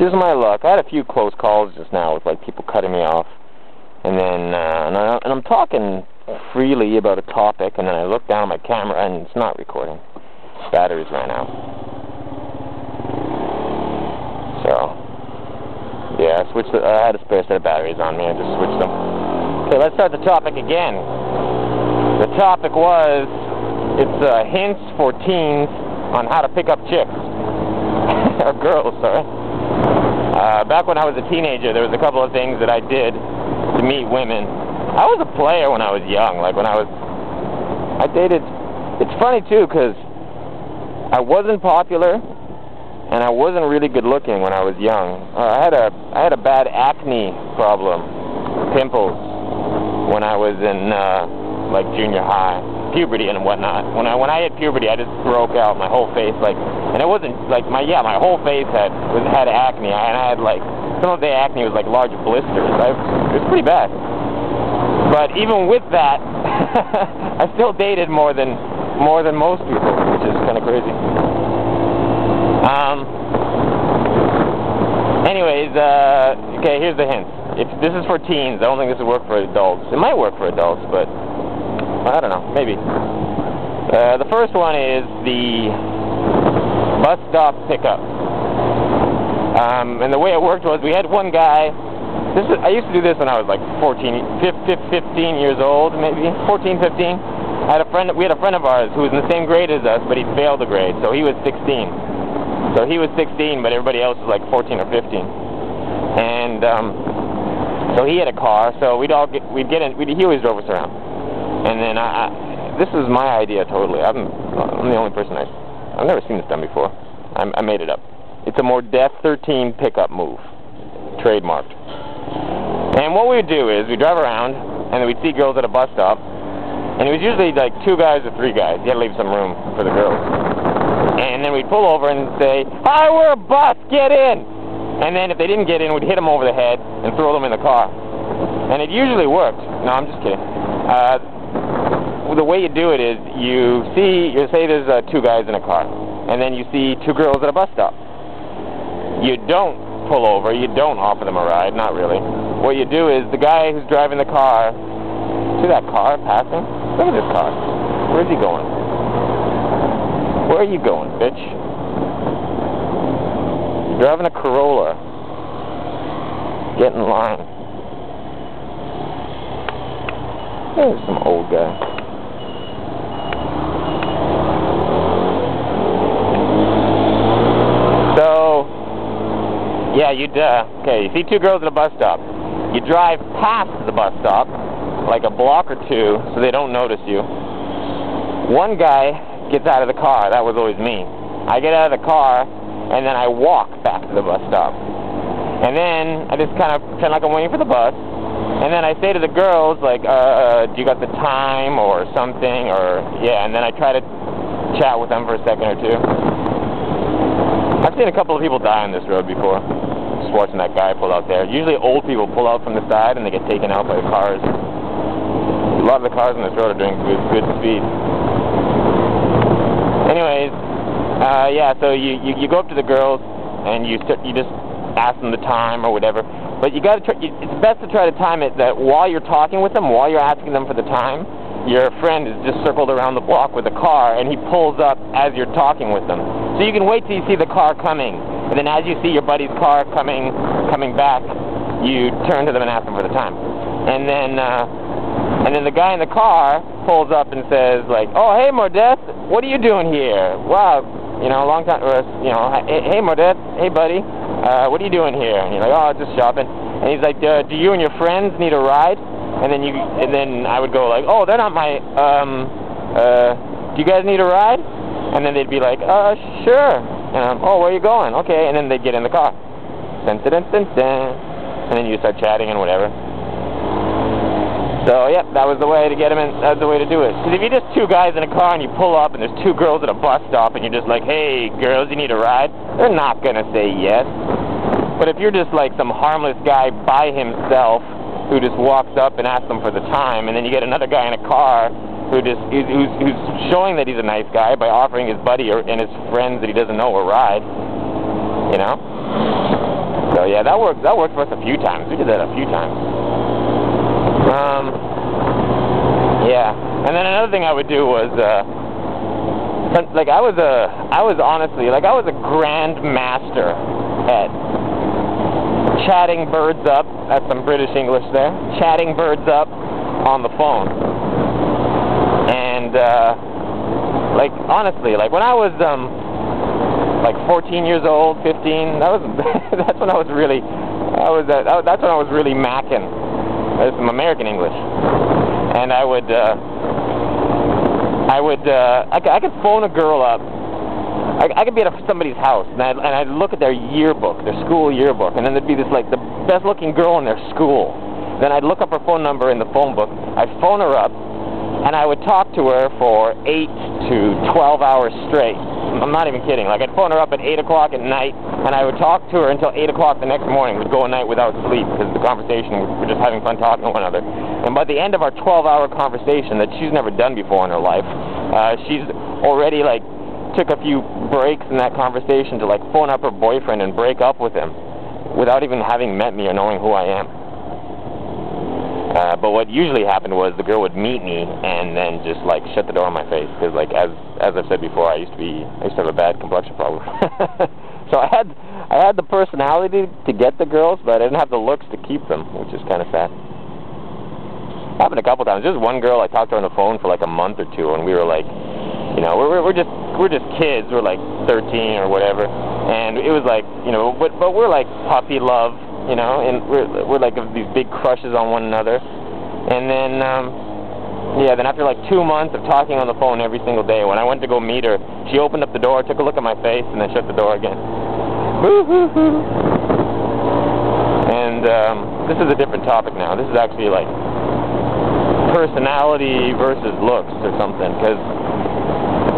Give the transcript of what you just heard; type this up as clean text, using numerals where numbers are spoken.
Just my luck. I had a few close calls just now with like people cutting me off, and then and I'm talking freely about a topic, and then I look down at my camera and it's not recording. Batteries ran out. So yeah, I had a spare set of batteries on me. I just switched them. Okay, let's start the topic again. The topic was it's hints for teens on how to pick up chicks or girls. Sorry. Back when I was a teenager, there was a couple of things that I did to meet women. I was a player when I was young. Like I dated. It's funny too, because I wasn't popular and I wasn't really good looking when I was young. I had a bad acne problem, pimples, when I was in like junior high, puberty and whatnot. When I hit puberty, I just broke out my whole face, like, and it wasn't like my whole face had acne, and I had like some of the acne was like large blisters. It was pretty bad. But even with that, I still dated more than most people, which is kind of crazy. Anyways, okay, here's the hint. If this is for teens, I don't think this would work for adults. It might work for adults, but I don't know, maybe. The first one is the bus stop pickup. And the way it worked was we had one guy. I used to do this when I was like 15 years old, maybe 14, 15. We had a friend of ours who was in the same grade as us, but he failed the grade, so he was 16. So he was 16, but everybody else was like 14 or 15. And so he had a car, so he always drove us around. And then this was my idea totally. I'm the only person I've never seen this done before. I made it up. It's a more Death 13 pickup move, trademarked. And what we would do is we'd drive around, and then we'd see girls at a bus stop, and it was usually like 2 guys or 3 guys. You had to leave some room for the girls. And then we'd pull over and say, "Hi, we're a bus, get in!" And then if they didn't get in, we'd hit them over the head and throw them in the car. And it usually worked. No, I'm just kidding. The way you do it is you say there's 2 guys in a car, and then you see 2 girls at a bus stop. You don't pull over, you don't offer them a ride, not really. What you do is the guy who's driving the car, see that car passing? Look at this car. Where's he going? Where are you going, bitch? You're driving a Corolla. Get in line. There's some old guy. So, yeah, okay, you see 2 girls at a bus stop. You drive past the bus stop, like a block or 2, so they don't notice you. One guy gets out of the car. That was always me. I get out of the car, and then I walk back to the bus stop. And then I just kind of pretend like I'm waiting for the bus. And then I say to the girls, like, do you got the time or something? Or, yeah, and then I try to chat with them for a second or 2. I've seen a couple of people die on this road before. Just watching that guy pull out there. Usually old people pull out from the side and they get taken out by the cars. A lot of the cars on this road are doing good speed. Anyways, yeah, so you go up to the girls and you just ask them the time or whatever. But you got to it's best to try to time it that while you're talking with them, while you're asking them for the time, your friend is just circled around the block with a car and he pulls up as you're talking with them. So you can wait till you see the car coming, and then as you see your buddy's car coming back, you turn to them and ask them for the time. And then the guy in the car pulls up and says, like, "Oh, hey, Modeste, what are you doing here? Wow, you know, a long time, you know, hey, Modeste, hey, buddy, what are you doing here?" And you're like, "Oh, just shopping." And he's like, "Do you and your friends need a ride?" And then I would go like, "Oh, they're not my, do you guys need a ride?" And then they'd be like, "Sure." And "Oh, where are you going?" "Okay." And then they'd get in the car. Dun, dun, dun, dun, dun. And then you start chatting and whatever. So, yep, that was the way to get them in, that was the way to do it. Because if you're just 2 guys in a car and you pull up and there's 2 girls at a bus stop and you're just like, "Hey, girls, you need a ride?" They're not going to say yes. But if you're just like some harmless guy by himself who just walks up and asks them for the time, and then you get another guy in a car who's showing that he's a nice guy by offering his buddy and his friends that he doesn't know a ride, you know? So yeah, that worked for us a few times. We did that a few times. Yeah. And then another thing I would do was, like I was honestly, like I was a grand master at chatting birds up. That's some British English there. Chatting birds up on the phone. And like honestly, like when I was like 14 years old, 15, that's when I was really macking. There's some American English. And I could phone a girl up. I could be at somebody's house, and I'd look at their yearbook, their school yearbook, and then there'd be this, like, the best-looking girl in their school. Then I'd look up her phone number in the phone book, I'd phone her up, and I would talk to her for 8 to 12 hours straight. I'm not even kidding. Like, I'd phone her up at 8 o'clock at night, and I would talk to her until 8 o'clock the next morning. We'd go a night without sleep, because the conversation, we're just having fun talking to one another. And by the end of our 12-hour conversation that she's never done before in her life, she's already, like, took a few breaks in that conversation to, like, phone up her boyfriend and break up with him without even having met me or knowing who I am. But what usually happened was the girl would meet me and then just, like, shut the door in my face. Because, like, as I've said before, I used to have a bad complexion problem. So I had the personality to get the girls, but I didn't have the looks to keep them, which is kind of sad. Happened a couple times. There's one girl I talked to her on the phone for like a month or two, and we were like, you know, we're just kids. We're like 13 or whatever, and it was like, you know, but we're like puppy love, you know, and we're like these big crushes on one another. And then yeah, then after like 2 months of talking on the phone every single day, when I went to go meet her, she opened up the door, took a look at my face, and then shut the door again. Woo-hoo-hoo. And this is a different topic now. This is actually like personality versus looks or something, because